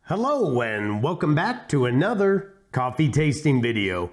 Hello and welcome back to another coffee tasting video.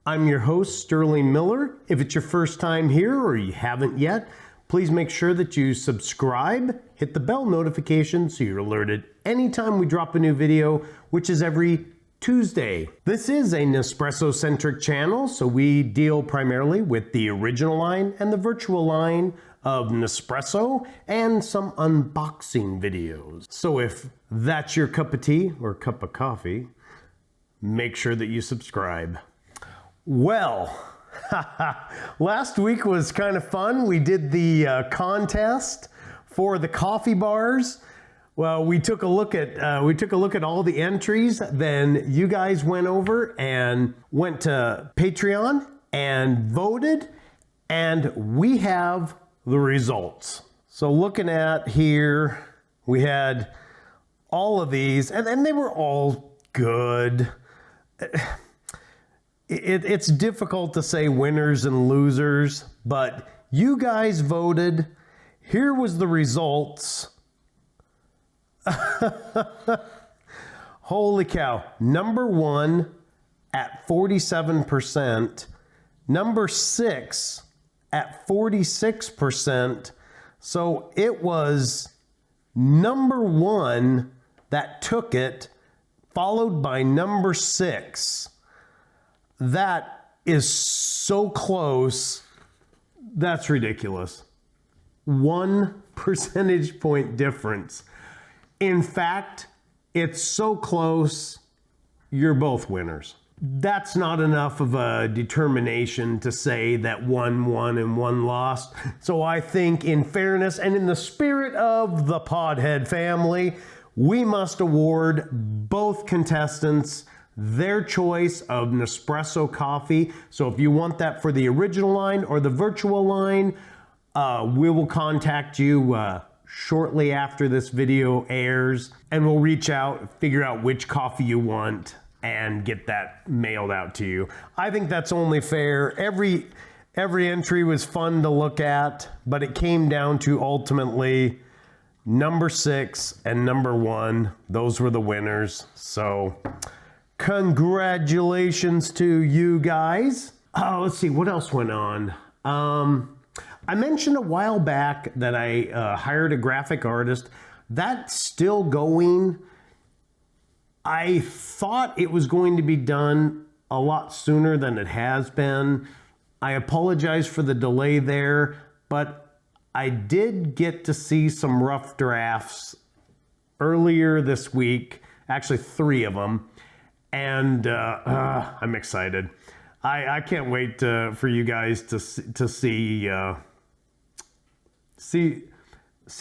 I'm your host Sterling Miller. If it's your first time here or you haven't yet, please make sure that you subscribe, hit the bell notification so you're alerted anytime we drop a new video, which is every Tuesday. This is a Nespresso centric channel, so we deal primarily with the original line and the virtual line of Nespresso and some unboxing videos. So if that's your cup of tea or cup of coffee, make sure that you subscribe. Well, last week was kind of fun. We did the contest for the coffee bars. Well, we took a look at all the entries. Then you guys went over and went to Patreon and voted, and we have the results. So looking at here, we had all of these, and they were all good. It's difficult to say winners and losers, but you guys voted. Here was the results. Holy cow. Number one at 47%. Number six at 46%. So it was number one that took it, followed by number six. That is so close. That's ridiculous. 1 percentage point difference. In fact, it's so close, you're both winners. That's not enough of a determination to say that one won and one lost. So I think in fairness and in the spirit of the Podhead family, we must award both contestants their choice of Nespresso coffee. So if you want that for the original line or the virtual line, we will contact you shortly after this video airs, and we'll reach out, figure out which coffee you want, and get that mailed out to you. I think that's only fair. Every entry was fun to look at, but it came down to ultimately number six and number one. Those were the winners. So congratulations to you guys. Let's see, what else went on? I mentioned a while back that I hired a graphic artist. That's still going. I thought it was going to be done a lot sooner than it has been. I apologize for the delay there, but I did get to see some rough drafts earlier this week, actually 3 of them, and I'm excited. I can't wait for you guys to see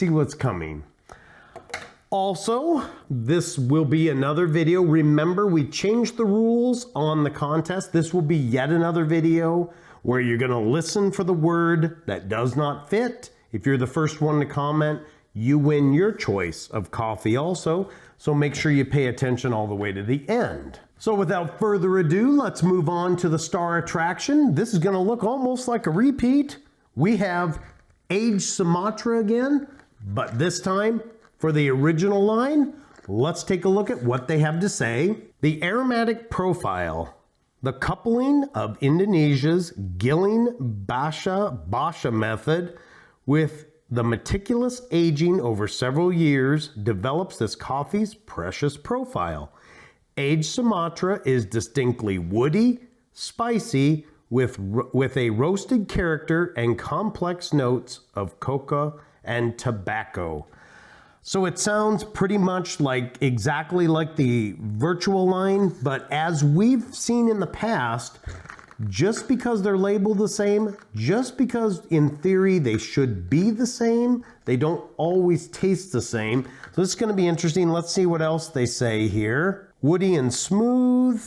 what's coming. Also, this will be another video. Remember, we changed the rules on the contest. This will be yet another video where you're going to listen for the word that does not fit. If you're the first one to comment, you win your choice of coffee also. So make sure you pay attention all the way to the end. So without further ado, let's move on to the star attraction. This is going to look almost like a repeat. We have Aged Sumatra again, but this time for the original line. Let's take a look at what they have to say. The aromatic profile, the coupling of Indonesia's Giling Basha method with the meticulous aging over several years develops this coffee's precious profile. Aged Sumatra is distinctly woody, spicy, with a roasted character and complex notes of cocoa and tobacco. So it sounds pretty much exactly like the virtual line, but as we've seen in the past, just because they're labeled the same, just because in theory they should be the same, they don't always taste the same. So this is going to be interesting. Let's see what else they say here. Woody and smooth,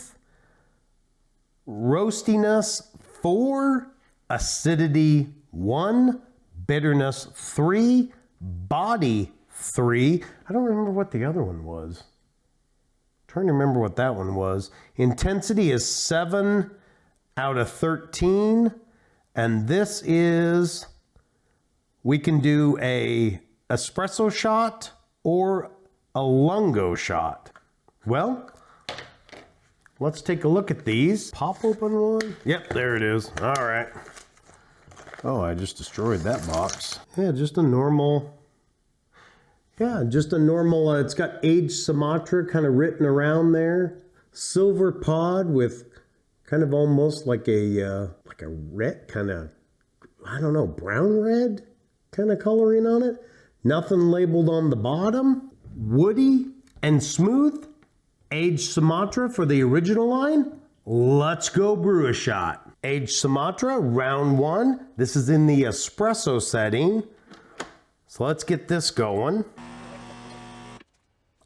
roastiness 4, acidity 1, bitterness 3, body 3. I don't remember what the other one was. I'm trying to remember what that one was. Intensity is 7 out of 13. And this is, we can do a espresso shot or a lungo shot. Well, let's take a look at these. Pop open one. Yep, there it is. All right. Oh, I just destroyed that box. Yeah, just a normal. Yeah, just a normal. It's got Aged Sumatra kind of written around there. Silver pod with kind of almost like a red kind of, I don't know, brown red kind of coloring on it. Nothing labeled on the bottom. Woody and smooth. Aged Sumatra for the original line. Let's go brew a shot. Aged Sumatra, round one. This is in the espresso setting. So let's get this going.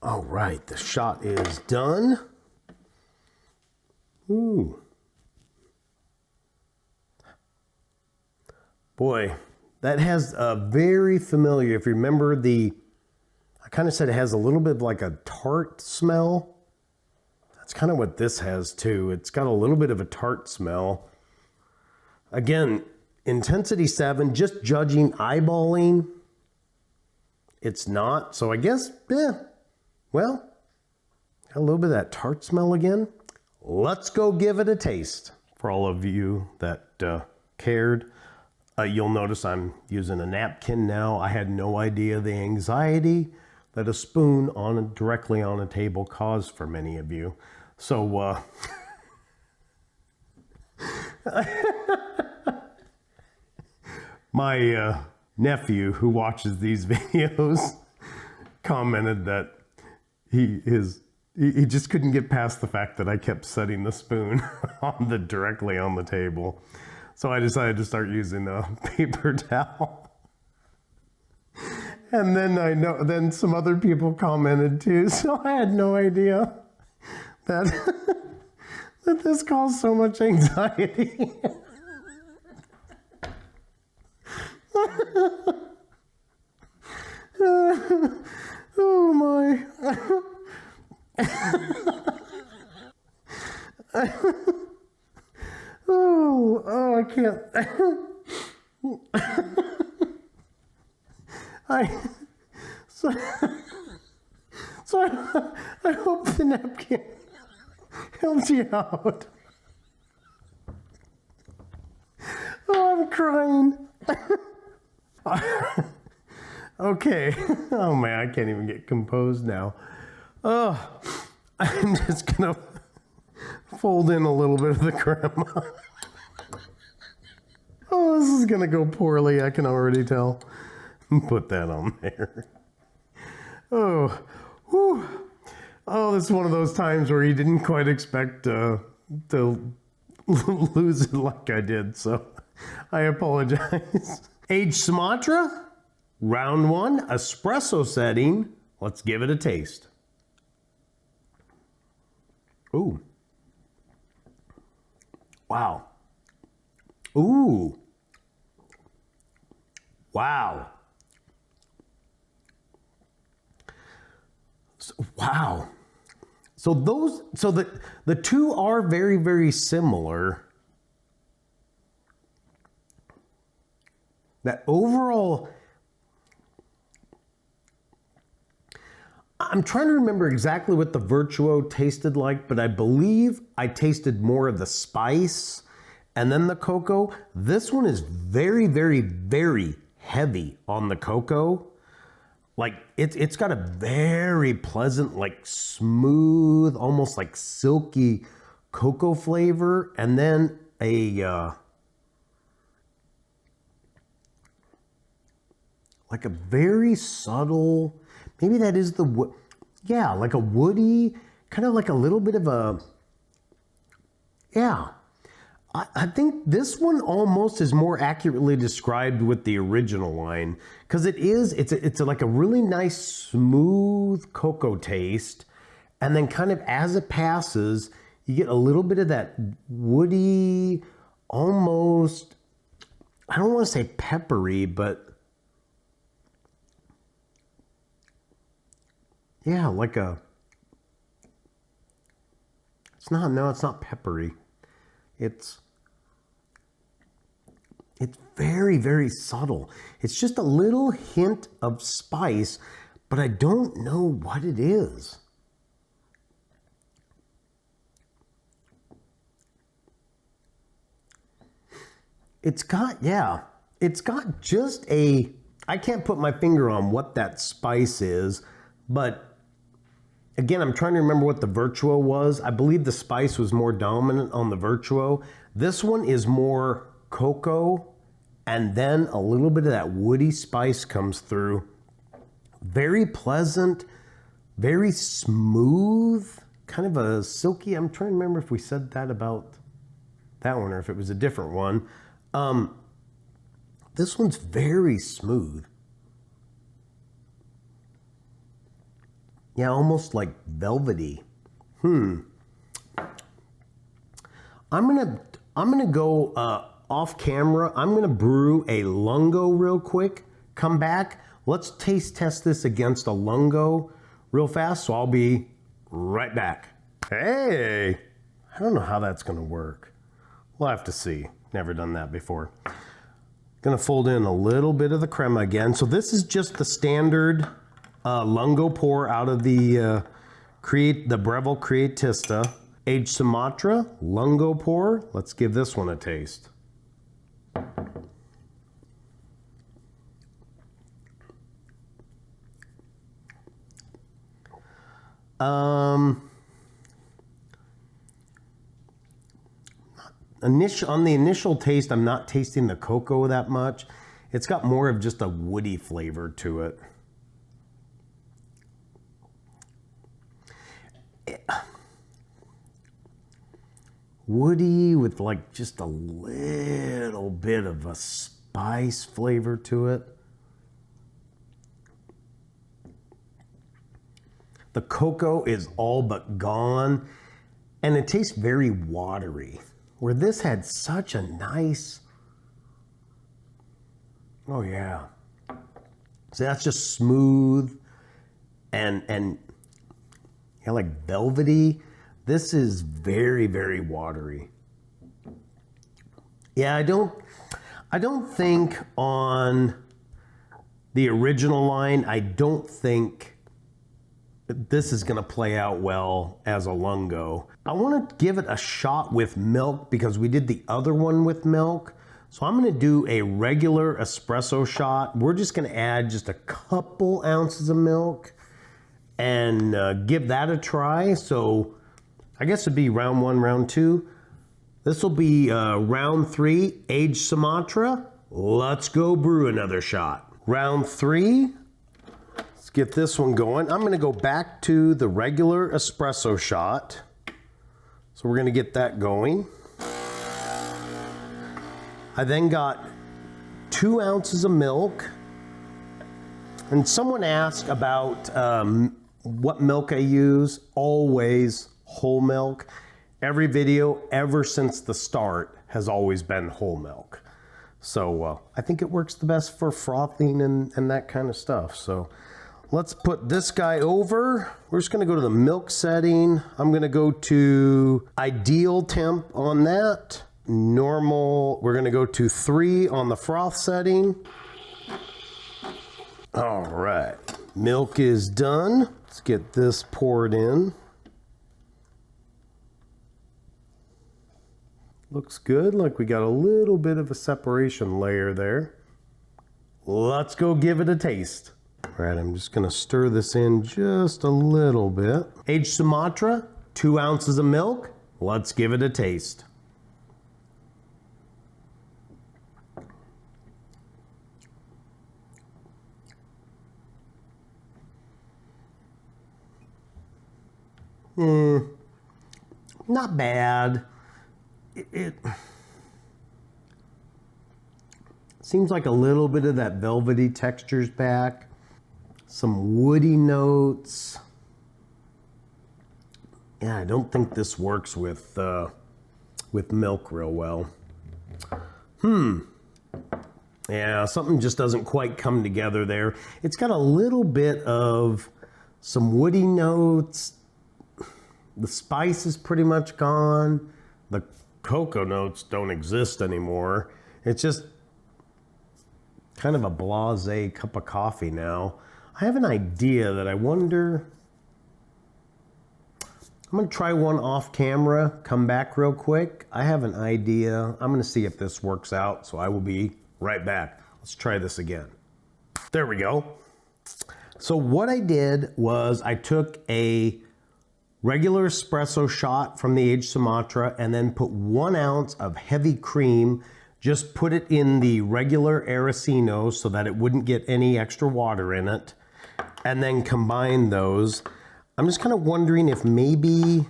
All right, the shot is done. Ooh. Boy, that has a very familiar, if you remember I kind of said it has a little bit of like a tart smell. That's kind of what this has too. It's got a little bit of a tart smell. Again, intensity 7, just judging, eyeballing, it's not. So I guess, well, got a little bit of that tart smell again. Let's go give it a taste. For all of you that cared, you'll notice I'm using a napkin now. I had no idea the anxiety that a spoon directly on a table caused for many of you. So, my nephew who watches these videos commented that he just couldn't get past the fact that I kept setting the spoon directly on the table. So I decided to start using a paper towel. And then some other people commented too, so I had no idea that that this caused so much anxiety. Oh my. Oh, I can't. So I hope the napkin helps you out. Oh, I'm crying. Okay. Oh man, I can't even get composed now. Oh, I'm just gonna fold in a little bit of the crema. Oh, this is gonna go poorly, I can already tell. Put that on there. Oh, whew. Oh, this is one of those times where you didn't quite expect to lose it like I did, so I apologize. Aged Sumatra, round one, espresso setting. Let's give it a taste. Ooh. Wow. Ooh. Wow. Wow. So the two are very, very similar. That overall, I'm trying to remember exactly what the Virtuo tasted like, but I believe I tasted more of the spice and then the cocoa. This one is very, very, very heavy on the cocoa. Like it's got a very pleasant, like smooth, almost like silky cocoa flavor, and then like a very subtle, maybe that is yeah, like a woody, kind of like a little bit of a, yeah. I think this one almost is more accurately described with the original line, because it's like a really nice smooth cocoa taste, and then kind of as it passes, you get a little bit of that woody, almost, I don't want to say peppery, but yeah, like it's not peppery. It's very, very subtle. It's just a little hint of spice, but I don't know what it is. It's got, yeah, it's got just a, I can't put my finger on what that spice is, but again, I'm trying to remember what the Virtuo was. I believe the spice was more dominant on the Virtuo. This one is more cocoa, and then a little bit of that woody spice comes through. Very pleasant, very smooth, kind of a silky. I'm trying to remember if we said that about that one or if it was a different one. This one's very smooth. Yeah, almost like velvety. I'm gonna go off camera. I'm gonna brew a Lungo real quick. Come back. Let's taste test this against a Lungo real fast. So I'll be right back. Hey, I don't know how that's gonna work. We'll have to see. Never done that before. Gonna fold in a little bit of the crema again. So this is just the standard Lungo pour out of the Breville Creatista. Aged Sumatra, Lungo pour. Let's give this one a taste. On the initial taste, I'm not tasting the cocoa that much. It's got more of just a woody flavor to it. Woody with like just a little bit of a spice flavor to it. The cocoa is all but gone, and it tastes very watery, where this had such a nice, oh yeah. So that's just smooth and yeah, like velvety. This is very, very watery. Yeah, I don't think on the original line, I don't think this is gonna play out well as a Lungo. I wanna give it a shot with milk because we did the other one with milk. So I'm gonna do a regular espresso shot. We're just gonna add just a couple ounces of milk and give that a try. So I guess it'd be round 1, round 2. This will be round 3, Aged Sumatra. Let's go brew another shot. Round 3, let's get this one going. I'm gonna go back to the regular espresso shot. So we're gonna get that going. I then got 2 ounces of milk. And someone asked about what milk I use. Always whole milk. Every video ever since the start has always been whole milk. So I think it works the best for frothing and that kind of stuff. So let's put this guy over. We're just gonna go to the milk setting. I'm gonna go to ideal temp on that. Normal, we're gonna go to 3 on the froth setting. All right, milk is done. Let's get this poured in. Looks good, like we got a little bit of a separation layer there. Let's go give it a taste. All right, I'm just gonna stir this in just a little bit. Aged Sumatra, 2 ounces of milk. Let's give it a taste. Not bad. It seems like a little bit of that velvety texture's back. Some woody notes. Yeah, I don't think this works with milk real well. Yeah, something just doesn't quite come together there. It's got a little bit of some woody notes. The spice is pretty much gone. The cocoa notes don't exist anymore. It's just kind of a blasé cup of coffee now. I have an idea that I wonder, I'm gonna try one off camera, come back real quick. I have an idea. I'm gonna see if this works out, so I will be right back. Let's try this again. There we go. So what I did was I took a regular espresso shot from the Aged Sumatra and then put 1 ounce of heavy cream, just put it in the regular Aracino so that it wouldn't get any extra water in it, and then combine those. I'm just kind of wondering if maybe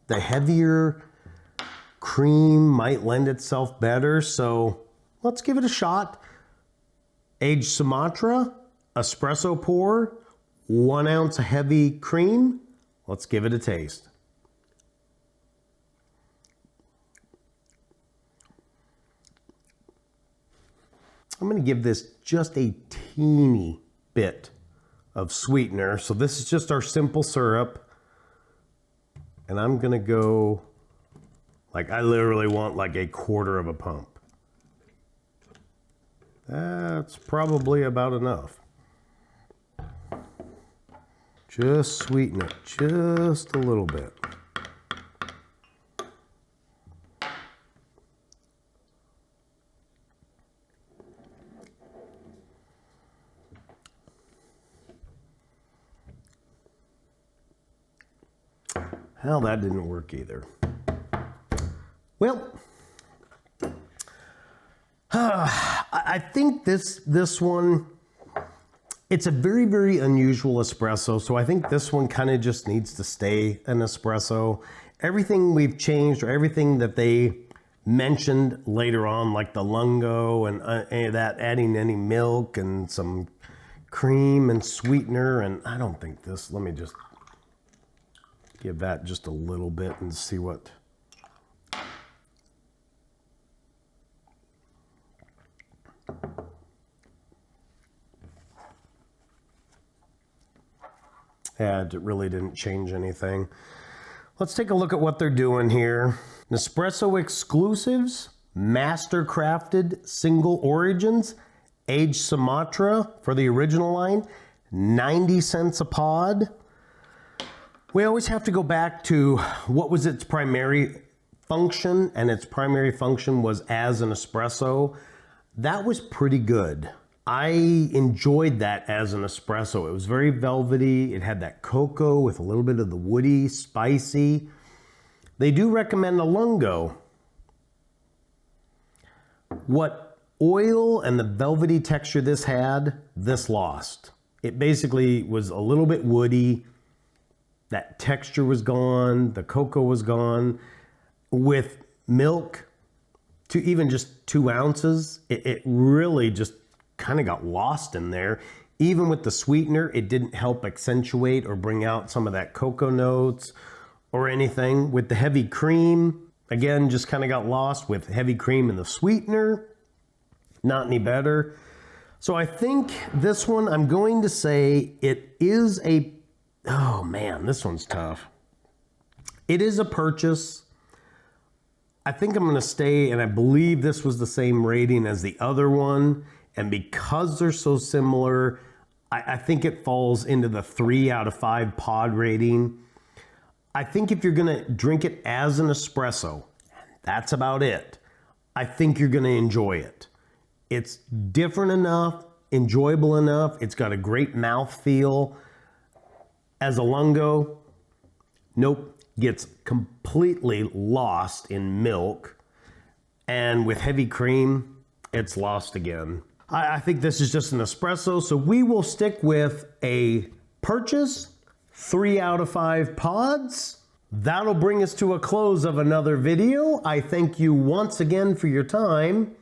the heavier cream might lend itself better, so let's give it a shot. Aged Sumatra, espresso pour, 1 ounce of heavy cream. Let's give it a taste. I'm going to give this just a teeny bit of sweetener. So this is just our simple syrup. And I'm going to go, like, I literally want like a 1/4 of a pump. That's probably about enough. Just sweeten it just a little bit. Hell, that didn't work either. Well, I think this one, it's a very, very unusual espresso, so I think this one kind of just needs to stay an espresso. Everything we've changed, or everything that they mentioned later on, like the Lungo and that adding any milk and some cream and sweetener, and I don't think this, let me just give that just a little bit and see what. Yeah, it really didn't change anything. Let's take a look at what they're doing here. Nespresso exclusives, master crafted single origins, Aged Sumatra for the original line, 90 cents a pod. We always have to go back to what was its primary function, and its primary function was as an espresso. That was pretty good. I enjoyed that as an espresso. It was very velvety. It had that cocoa with a little bit of the woody, spicy. They do recommend a Lungo. What oil and the velvety texture this had, this lost. It basically was a little bit woody. That texture was gone, the cocoa was gone. With milk, to even just 2 ounces, it really just kind of got lost in there. Even with the sweetener, it didn't help accentuate or bring out some of that cocoa notes or anything. With the heavy cream, again, just kind of got lost with heavy cream and the sweetener. Not any better. So I think this one, I'm going to say it is a, oh man, this one's tough. It is a purchase. I think I'm gonna stay, and I believe this was the same rating as the other one. And because they're so similar, I think it falls into the 3 out of 5 pod rating. I think if you're gonna drink it as an espresso, that's about it. I think you're gonna enjoy it. It's different enough, enjoyable enough. It's got a great mouth feel. As a Lungo, nope, gets completely lost in milk. And with heavy cream, it's lost again. I think this is just an espresso, so we will stick with a purchase, 3 out of 5 pods. That'll bring us to a close of another video. I thank you once again for your time.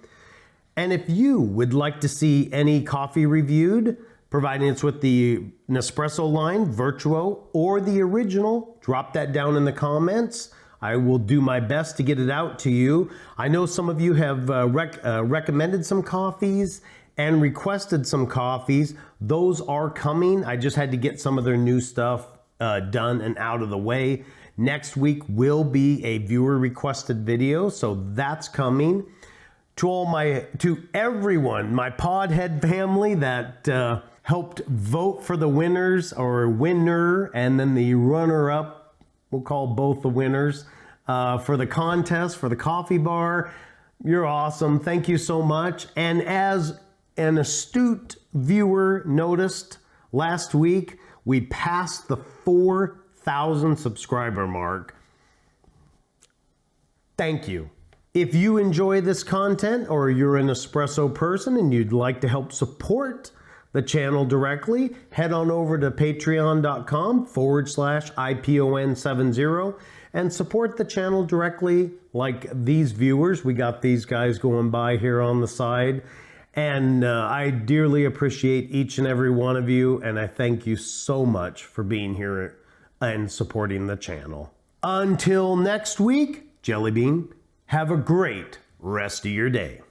And if you would like to see any coffee reviewed, providing it's with the Nespresso line, Virtuo, or the original, drop that down in the comments. I will do my best to get it out to you. I know some of you have recommended some coffees and requested some coffees. Those are coming. I just had to get some of their new stuff done and out of the way. Next week will be a viewer requested video, so that's coming. To everyone, my Podhead family that helped vote for the winners or winner and then the runner-up we'll call both the winners for the contest, for the coffee bar. You're awesome. Thank you so much. And as an astute viewer noticed last week, we passed the 4,000 subscriber mark. Thank you. If you enjoy this content or you're an espresso person and you'd like to help support the channel directly, head on over to patreon.com/IPON70 and support the channel directly like these viewers. We got these guys going by here on the side. And I dearly appreciate each and every one of you. And I thank you so much for being here and supporting the channel. Until next week, Jelly Bean, have a great rest of your day.